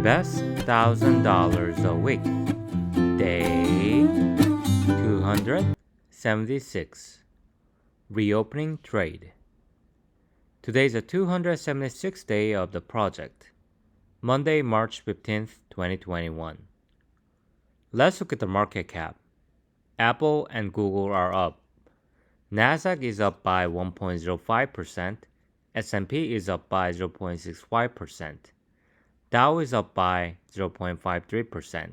Invest $1,000 a week. Day 276. Reopening trade. Today is the 276th day of the project. Monday, March 15th, 2021. Let's look at the market cap. Apple and Google are up. Nasdaq is up by 1.05%. S&P is up by 0.65%. Dow is up by 0.53%.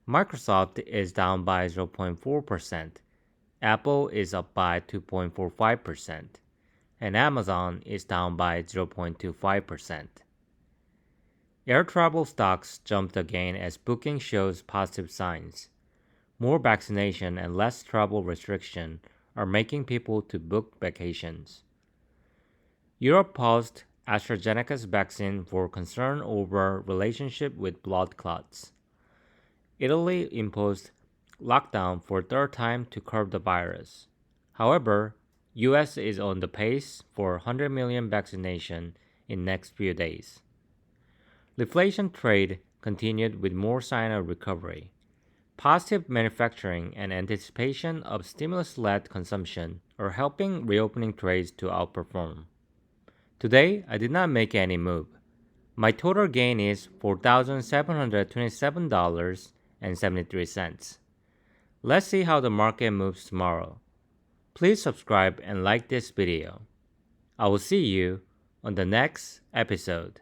Microsoft is down by 0.4%. Apple is up by 2.45%. And Amazon is down by 0.25%. Air travel stocks jumped again as booking shows positive signs. More vaccination and less travel restriction are making people to book vacations. Europe paused AstraZeneca's vaccine for concern over relationship with blood clots. Italy imposed lockdown for third time to curb the virus. However, US is on the pace for 100 million vaccination in next few days. Reflation trade continued with more sign of recovery. Positive manufacturing and anticipation of stimulus-led consumption are helping reopening trades to outperform. Today, I did not make any move. My total gain is $4,727.73. Let's see how the market moves tomorrow. Please subscribe and like this video. I will see you on the next episode.